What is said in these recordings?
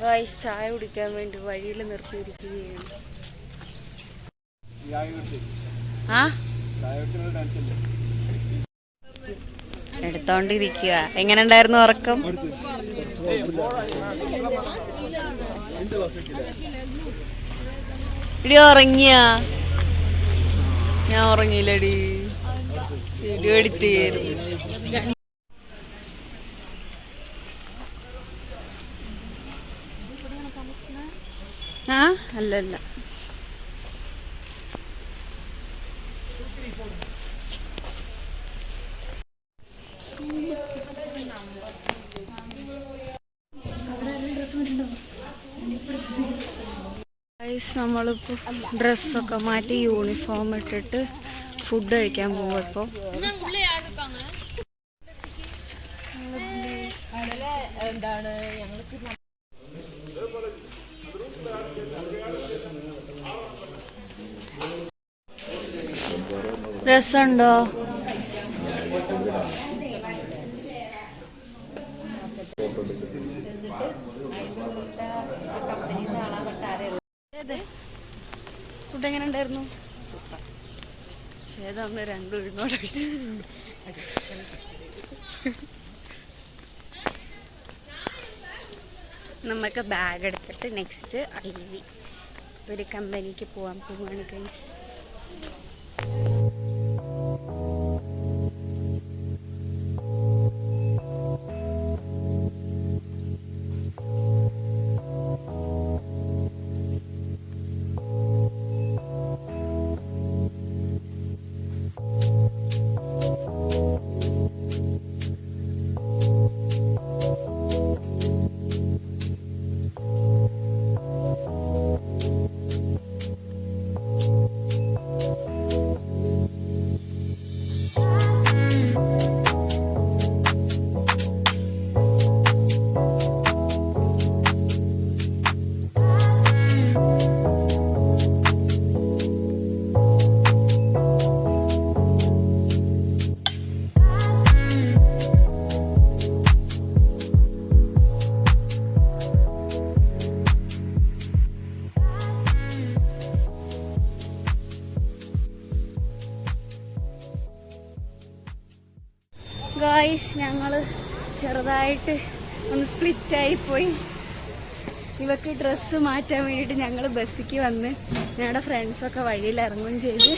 Guys ചായ കുടിക്കാൻ വേണ്ടി വഴിയിൽ നിർത്തിയിരിക്കുകയാണ്. എടുത്തോണ്ടിരിക്കുക. എങ്ങനെ ഉണ്ടായിരുന്നു ഉറക്കം? ഇടി ഉറങ്ങിയ? ഞാൻ ഉറങ്ങിയില്ലടി. വീഡിയോ എഡിറ്റ് ചെയ്യായിരുന്നു. അല്ലല്ല, നമ്മളിപ്പോൾ ഡ്രസ്സൊക്കെ മാറ്റി യൂണിഫോം ഇട്ടിട്ട് ഫുഡ് കഴിക്കാൻ പോകും. ഇപ്പോൾ എന്താണ് രസമുണ്ടോ? ഫുഡ് എങ്ങനെ ഉണ്ടായിരുന്നു? സൂപ്പർ. ഏതാന്ന് രണ്ടും ഉഴുന്നോടെ കഴിച്ചു. നമുക്ക് ബാഗ് എടുത്തിട്ട് നെക്സ്റ്റ് ഐവി ഒരു കമ്പനിക്ക് പോകാൻ പോവുകയാണ് ഗൈസ്. ഗായ്സ്, ഞങ്ങൾ ചെറുതായിട്ട് ഒന്ന് സ്പ്ലിറ്റായിപ്പോയി. ഇവക്ക് ഡ്രസ്സ് മാറ്റാൻ വേണ്ടിയിട്ട് ഞങ്ങൾ ബസ്സിക്ക് വന്ന് ഞങ്ങളുടെ ഫ്രണ്ട്സൊക്കെ വഴിയിൽ ഇറങ്ങുകയും ചെയ്ത്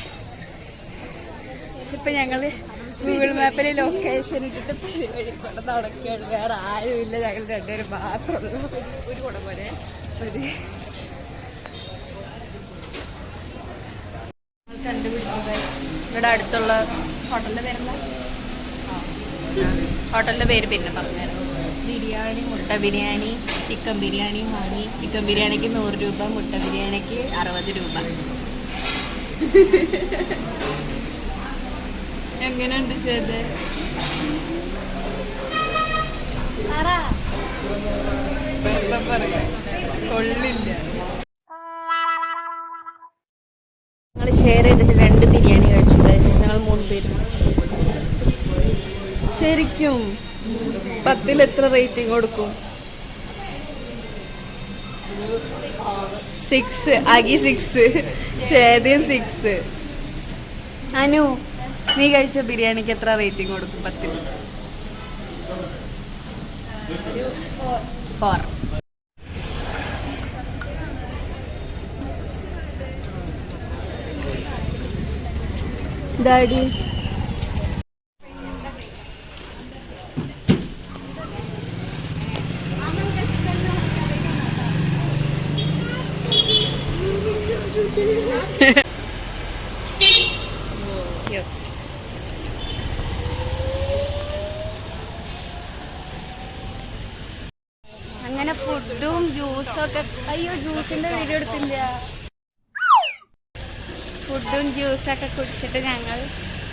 ഇപ്പം ഞങ്ങൾ ഗൂഗിൾ മാപ്പിൽ ലൊക്കേഷൻ ഇട്ടിട്ട് പരിപാടി കൊണ്ട് നടക്കുകയാണ്. വേറെ ആരുമില്ല, ഞങ്ങൾ രണ്ടുപേരും മാത്രമുള്ളൂ. ഒരു കുടം പോലെ കണ്ടുപിടിക്കുക. ഇവിടെ അടുത്തുള്ള ഹോട്ടലിൻ്റെ പേരെന്താ? ഹോട്ടലിൻ്റെ പേര് പിന്നെ പറഞ്ഞുതരാം. ബിരിയാണി, മുട്ട ബിരിയാണി, ചിക്കൻ ബിരിയാണി വാങ്ങി. ചിക്കൻ ബിരിയാണിക്ക് 100 രൂപ, മുട്ട ബിരിയാണിക്ക് 60 രൂപ. എങ്ങനെയുണ്ട് ചെയ്ത്? കൊള്ളില്ല. ഞങ്ങൾ ഷെയർ ചെയ്തിട്ട് 2 ബിരിയാണി കഴിച്ചു. ഞങ്ങൾ 3 പേര്. ശരിക്കും 10ൽ എത്ര റേറ്റിംഗ് കൊടുക്കും? 6. അഗി 6, ഷേദിയും 6. അനു, നീ കഴിച്ച ബിരിയാണിക്ക് എത്ര റേറ്റിംഗ് കൊടുക്കും 10ൽ? 4. ഡാഡി അങ്ങനെ ഫുഡും ജ്യൂസൊക്കെ. അയ്യോ, ജ്യൂസിന്റെ വീഡിയോ എടുത്തില്ല. ഫുഡും ജ്യൂസൊക്കെ കുടിച്ചിട്ട് ഞങ്ങൾ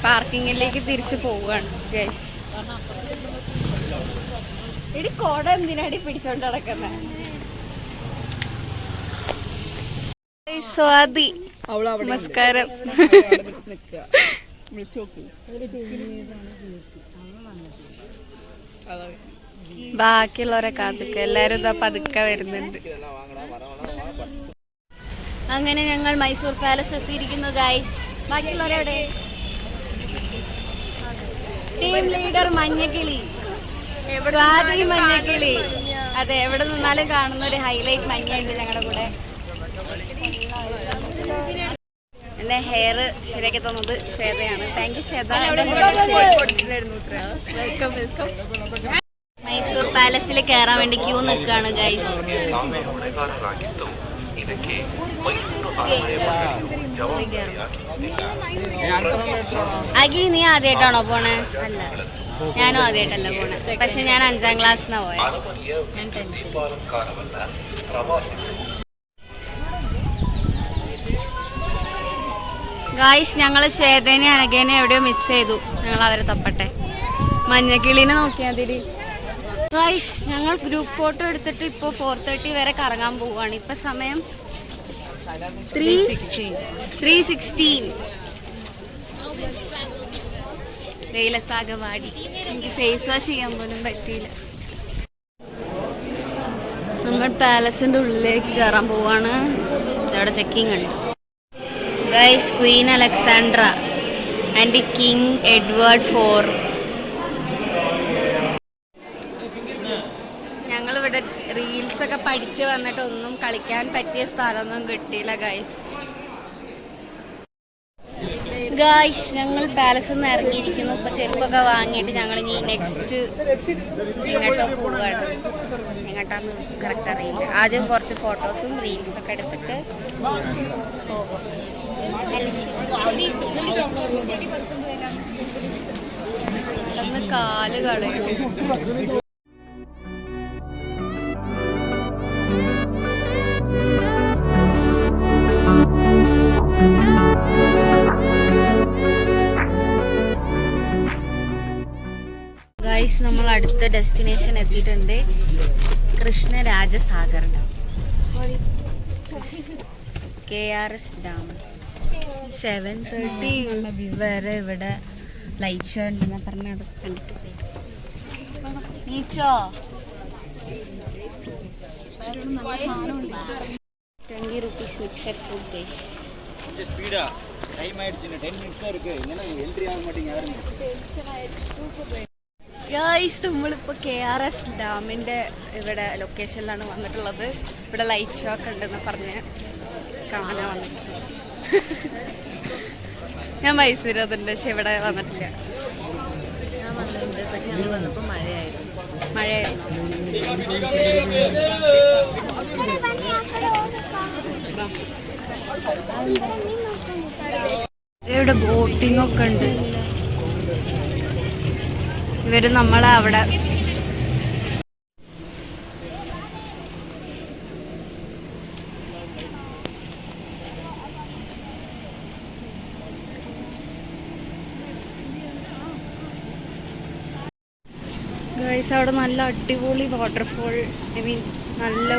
പാർക്കിങ്ങിലേക്ക് തിരിച്ചു പോവുകയാണ് ഗൈസ്. എടി കോട എന്തിനാടി പിടിച്ചോണ്ട് നടക്കുന്നത്? സ്വാതി, നമസ്കാരം. ബാക്കിയുള്ളവരെ കാത്തുക്ക എല്ലാരും ഇതാ പതുക്കെ വരുന്നുണ്ട്. അങ്ങനെ ഞങ്ങൾ മൈസൂർ പാലസ് എത്തിയിരിക്കുന്നു ഗൈസ്. ബാക്കിയുള്ളവരെവിടെ? Team leader Manjakkili, Swathi Manjakkili. അതെ, എവിടെ നിന്നാലും കാണുന്ന ഒരു ഹൈലൈറ്റ് മഞ്ഞയുണ്ട് ഞങ്ങളുടെ കൂടെ. എന്റെ ഹെയർ ശരിയാക്കി തന്നത് ശ്വേതയാണ്. Thank you Swetha. Welcome welcome. Mysore പാലസിൽ കയറാൻ വേണ്ടി ക്യൂ നിൽക്കുകയാണ് ഗൈസ്. അഗി, നീ ആദ്യമായിട്ടാണോ പോണേ? അല്ല, ഞാനും ആദ്യമായിട്ടല്ല പോണേ. പക്ഷെ ഞാൻ 5ാം ക്ലാസ്സിനാ പോയത്. ഞാൻ 10th. ഗായ്സ്, ഞങ്ങൾ ശ്വേതനെ അനഘേനെ എവിടെയോ മിസ് ചെയ്തു. ഞങ്ങൾ അവരെ തപ്പട്ടെ. മഞ്ഞക്കിളീനെ നോക്കിയാൽ മതി. ഗായ്സ്, ഞങ്ങൾ ഗ്രൂപ്പ് ഫോട്ടോ എടുത്തിട്ട് ഇപ്പോൾ 4:30 വരെ കറങ്ങാൻ പോവുകയാണ്. ഇപ്പം സമയം 3:16. വെയിലത്താകെ വാടി. എനിക്ക് ഫേസ് വാഷ് ചെയ്യാൻ പോലും പറ്റിയില്ല. നമ്മൾ പാലസിന്റെ ഉള്ളിലേക്ക് കയറാൻ പോവാണ്. അവിടെ ചെക്കിംഗ് ഉണ്ട്. Guys, Queen Alexandra and king Edward IV. ഞങ്ങളിവിടെ റീൽസ് ഒക്കെ പഠിച്ച് വന്നിട്ട് ഒന്നും കളിക്കാൻ പറ്റിയ സ്ഥലമൊന്നും കിട്ടിയില്ല ഗൈസ്. ഞങ്ങൾ പാലസിൽ നിന്ന് ഇറങ്ങിയിരിക്കുന്നു. ഇപ്പൊ ചെരുപ്പൊക്കെ വാങ്ങിയിട്ട് ഞങ്ങൾ ഇനി നെക്സ്റ്റ് എങ്ങോട്ടോ പോവുകയാണ്. എങ്ങോട്ടാന്ന് കറക്റ്റ് അറിയില്ല. ആദ്യം കുറച്ച് ഫോട്ടോസും റീൽസൊക്കെ എടുത്തിട്ട് പോകും. കാല് കളയും. ഗൈസ്, നമ്മൾ അടുത്ത ഡെസ്റ്റിനേഷൻ എത്തിയിട്ടുണ്ട്. Krishnarajasagar dam, KRS dam. 7:30 വരെ ഇവിടെ ലൈറ്റ് ഷോ ഉണ്ടെന്ന് പറഞ്ഞാൽ അത് കണ്ടിട്ട് പോയി. നീച്ചോ 20 rupees mixed fruit guys. Guys, നമ്മളിപ്പോൾ KRS ഡാമിൻ്റെ ഇവിടെ ലൊക്കേഷനിലാണ് വന്നിട്ടുള്ളത്. ഇവിടെ ലൈറ്റ് ഷോ ഒക്കെ ഉണ്ടെന്ന് പറഞ്ഞ് കാണാൻ വന്നിട്ടുണ്ട്. ഞാൻ മൈസൂർ അതുണ്ട്, പക്ഷെ ഇവിടെ വന്നിട്ടില്ല. ഞാൻ വന്നിട്ടുണ്ട്, പക്ഷെ ഞങ്ങൾ വന്നപ്പോൾ മഴയായിരുന്നു. ഇവിടെ ബോട്ടിംഗ് ഒക്കെ ഉണ്ട്. ഇവര് നമ്മളെ അവിടെ ഗൈസ്, അവിടെ നല്ല അടിപൊളി വാട്ടർഫോൾ. ഐ മീൻ നല്ല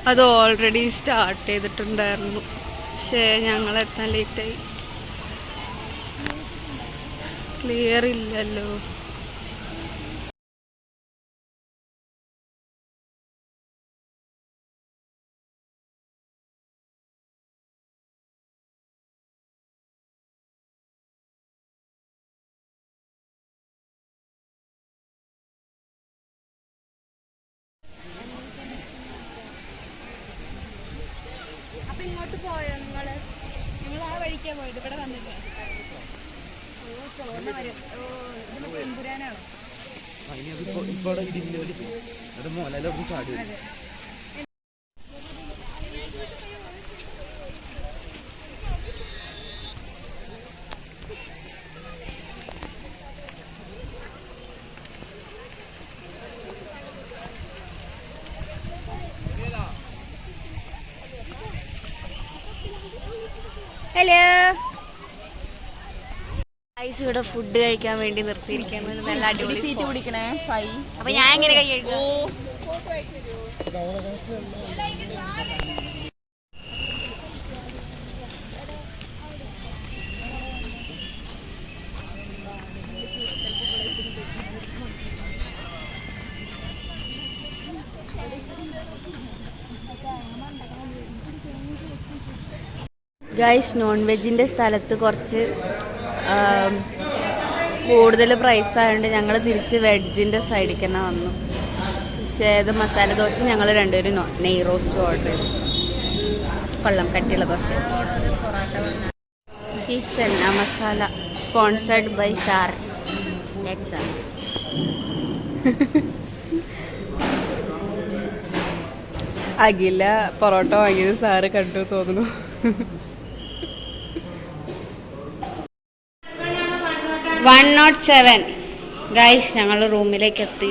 അത് ഓൾറെഡി സ്റ്റാർട്ട് ചെയ്തിട്ടുണ്ടായിരുന്നു. പക്ഷേ ഞങ്ങളെത്താൻ ലേറ്റായി. ക്ലിയർ ഇല്ലല്ലോ. അപ്പൊ ഇങ്ങോട്ട് പോയോ നിങ്ങൾ ആ വഴിക്കാ പോയത്? ഇവിടെ വന്നില്ല. ചോന്ന വരും. എമ്പുരാനാണോ? ഹലോ ഗൈസ് ഇവിടെ ഫുഡ് കഴിക്കാൻ വേണ്ടി നിർത്തിയിരിക്കുന്നത് നല്ല അടിപൊളി സീറ്റ് പിടിക്കണേ അപ്പൊ ഞാൻ എങ്ങനെ കൈ കഴുകും? ഗൈസ് നോൺ വെജിൻ്റെ സ്ഥലത്ത് കുറച്ച് കൂടുതൽ പ്രൈസ് ആയതുകൊണ്ട് ഞങ്ങൾ തിരിച്ച് വെജിൻ്റെ സൈഡിൽ തന്നെ വന്നു. പക്ഷേ ഇത് മസാല ദോശ ഞങ്ങൾ രണ്ടുപേരും നെയ് റോസ്റ്റ് ഓർഡർ ചെയ്തു. കൊള്ളാം, കട്ടിയുള്ള ദോശ. ചെന്ന masala sponsored by sir exam. Akhila parotta വാങ്ങിയത് സാറ് കണ്ടു തോന്നുന്നു. 107 ഗൈസ് ഞങ്ങൾ റൂമിലേക്ക് എത്തി.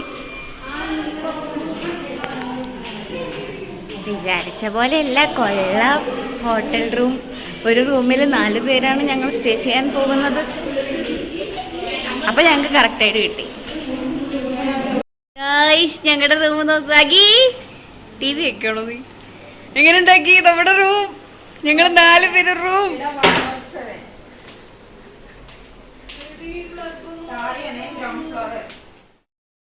വിചാരിച്ച പോലെയല്ല, കൊള്ളാം ഹോട്ടൽ റൂം. ഒരു റൂമിൽ 4 പേരാണ് ഞങ്ങൾ സ്റ്റേ ചെയ്യാൻ പോകുന്നത്. അപ്പൊ ഞങ്ങൾക്ക് കറക്റ്റായിട്ട് കിട്ടി. ഗൈസ് ഞങ്ങളുടെ റൂം നോക്കി ടി വി വെക്കണോ നീ? എങ്ങനെ ഉണ്ടാക്കി നമ്മുടെ റൂം? ഞങ്ങൾ 4 പേര് റൂം